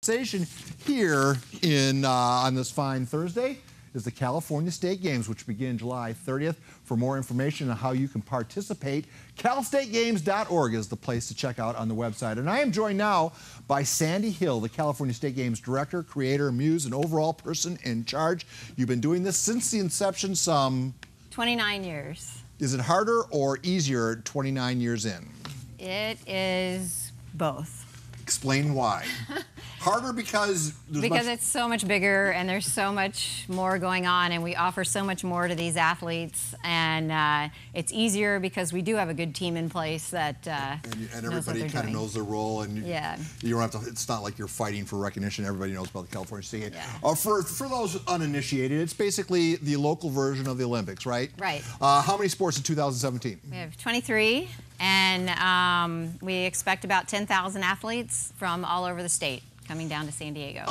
Conversation here on this fine Thursday is the California State Games, which begin July 30th. For more information on how you can participate, calstategames.org is the place to check out on the website. And I am joined now by Sandi Hill, the California State Games director, creator, muse, and overall person in charge. You've been doing this since the inception, some 29 years. Is it harder or easier 29 years in? It is both. Explain why. Harder because it's so much bigger and there's so much more going on, and we offer so much more to these athletes, and it's easier because we do have a good team in place that and everybody kind of knows their role, and you don't have to. It's not like you're fighting for recognition. everybody knows about the California State Games. Yeah. For those uninitiated, it's basically the local version of the Olympics, right? Right. How many sports in 2017? We have 23, and we expect about 10,000 athletes from all over the state coming down to San Diego.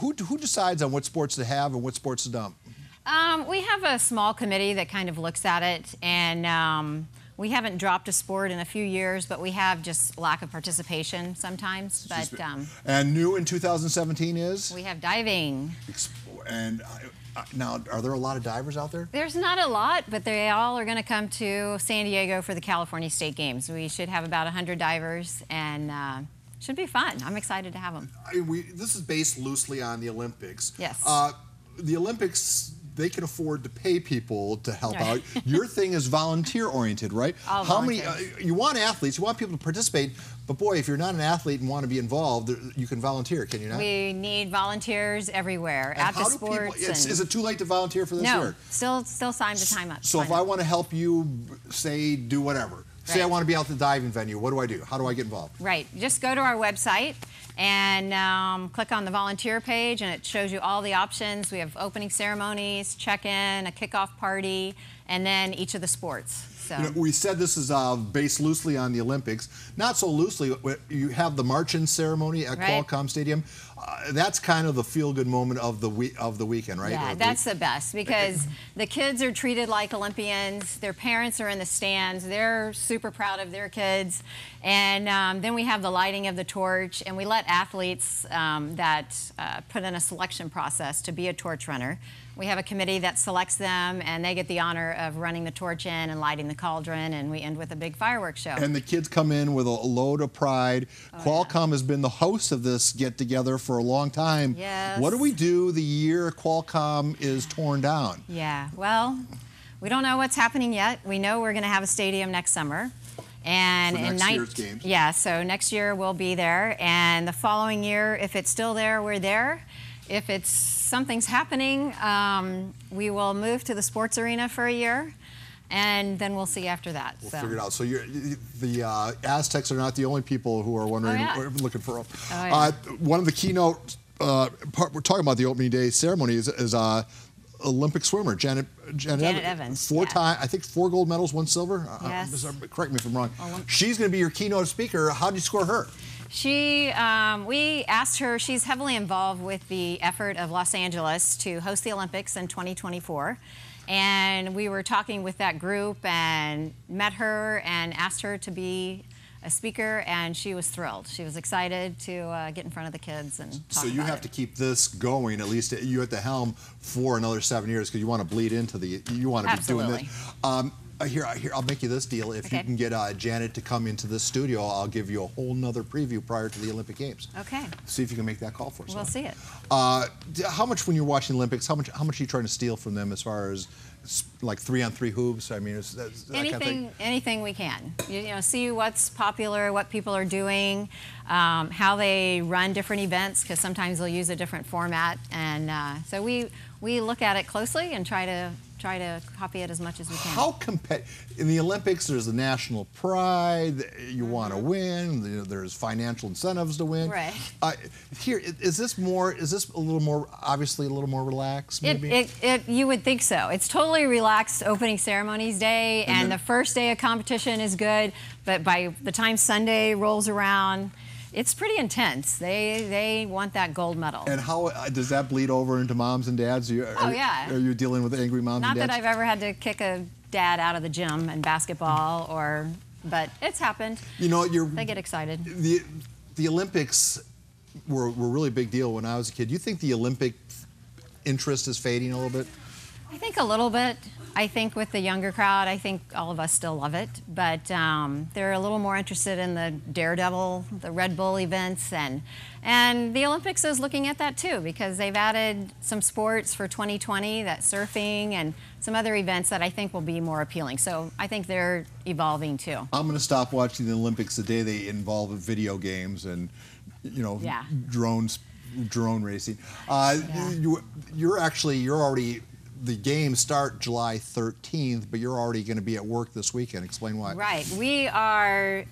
Who decides on what sports to have and what sports to dump? We have a small committee that kind of looks at it, and we haven't dropped a sport in a few years, but we have just lack of participation sometimes. But and new in 2017 is? We have diving. And now, are there a lot of divers out there? There's not a lot, but they all are going to come to San Diego for the California State Games. We should have about 100 divers, and should be fun. I'm excited to have them. This is based loosely on the Olympics. Yes. The Olympics, they can afford to pay people to help out. Your thing is volunteer-oriented, right? All How volunteers. many? You want athletes, you want people to participate, but boy, if you're not an athlete and want to be involved, you can volunteer, can you not? We need volunteers everywhere at the sports. Is it too late to volunteer for this year? No, still sign the time up. So if I want to help you, say, do whatever. Say I want to be out at the diving venue. What do I do? How do I get involved? Right. Just go to our website and click on the volunteer page, and it shows you all the options. We have opening ceremonies, check-in, a kickoff party, and then each of the sports. So. You know, we said this is based loosely on the Olympics. Not so loosely. You have the march-in ceremony at Qualcomm Stadium. That's kind of the feel-good moment of the weekend, right? Yeah, that's the best, because the kids are treated like Olympians. Their parents are in the stands. They're super proud of their kids. And then we have the lighting of the torch, and we let athletes that put in a selection process to be a torch runner. We have a committee that selects them, and they get the honor of running the torch in and lighting the cauldron, and we end with a big fireworks show. And the kids come in with a load of pride. Qualcomm has been the host of this get-together for a long time. Yes. What do we do the year Qualcomm is torn down? Yeah, well, we don't know what's happening yet. We know we're going to have a stadium next summer. And for next year's games. Yeah, so next year we'll be there, and the following year, if it's still there, we're there. If something's happening, we will move to the sports arena for a year, and then we'll see after that. We'll figure it out. So the Aztecs are not the only people who are wondering, looking for. One of the keynote, we're talking about the opening day ceremony is Olympic swimmer Janet Evans. I think 4 gold medals, 1 silver. Yes. Correct me if I'm wrong. She's going to be your keynote speaker. How did you score her? We asked her, she's heavily involved with the effort of Los Angeles to host the Olympics in 2024. And we were talking with that group and met her and asked her to be a speaker, and she was thrilled. She was excited to get in front of the kids and talk So you have to keep this going, at least you at the helm, for another 7 years, because you want to bleed into you want to be doing this. Here, I'll make you this deal. If you can get Janet to come into this studio, I'll give you a whole nother preview prior to the Olympic Games. Okay. See if you can make that call for us. We'll see it. How much, when you're watching the Olympics, how much are you trying to steal from them as far as like 3-on-3 hoops? I mean, anything we can. You know, see what's popular, what people are doing, how they run different events, because sometimes they'll use a different format, and so we look at it closely and try to copy it as much as we can. How in the Olympics, there's the national pride. You want to win. There's financial incentives to win. Right. Here, is this a little more, obviously a little more relaxed, maybe? You would think so. It's totally relaxed opening ceremonies day, and the first day of competition is good, but by the time Sunday rolls around, it's pretty intense. They want that gold medal. And how does that bleed over into moms and dads? Yeah. Are you dealing with angry moms and dads? Not that I've ever had to kick a dad out of the gym in basketball, but it's happened. You know, they get excited. The Olympics were a really big deal when I was a kid. Do you think the Olympic interest is fading a little bit? I think a little bit. I think with the younger crowd, I think all of us still love it, but they're a little more interested in the Daredevil, the Red Bull events, and the Olympics is looking at that too, because they've added some sports for 2020, that surfing and some other events that I think will be more appealing. So I think they're evolving too. I'm going to stop watching the Olympics the day they involve video games and, you know, Yeah. drone racing. Yeah. You're already. The games start July 13th, but you're already going to be at work this weekend. Explain why. Right. We are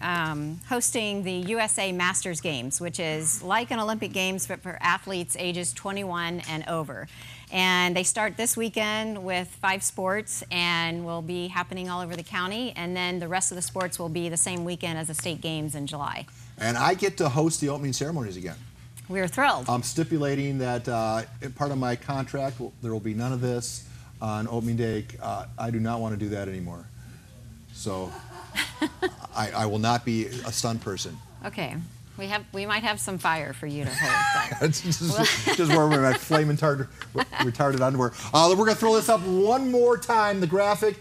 hosting the USA Masters Games, which is like an Olympic Games, but for athletes ages 21 and over. And they start this weekend with 5 sports and will be happening all over the county. And then the rest of the sports will be the same weekend as the state games in July. And I get to host the opening ceremonies again. We're thrilled. I'm stipulating that part of my contract, there will be none of this on opening day. I do not want to do that anymore. So I will not be a stunt person. Okay. We might have some fire for you to hold. Just wearing my flame retarded underwear. We're going to throw this up one more time, the graphic.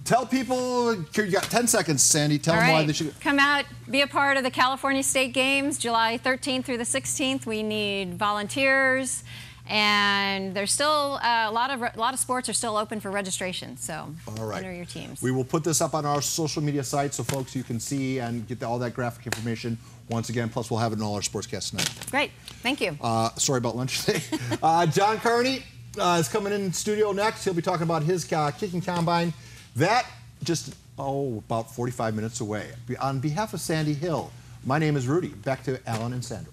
Tell people, you got 10 seconds, Sandy. Tell them why they should. Come out, be a part of the California State Games, July 13th through the 16th. We need volunteers, and there's still a lot of sports are still open for registration. So enter your teams. We will put this up on our social media site so folks you can see and get all that graphic information once again. Plus, we'll have it in all our sportscasts tonight. Great, thank you. Sorry about lunch today. John Carney is coming in studio next. He'll be talking about his kicking combine. That just, about 45 minutes away. On behalf of Sandy Hill, my name is Rudy. Back to Alan and Sandra.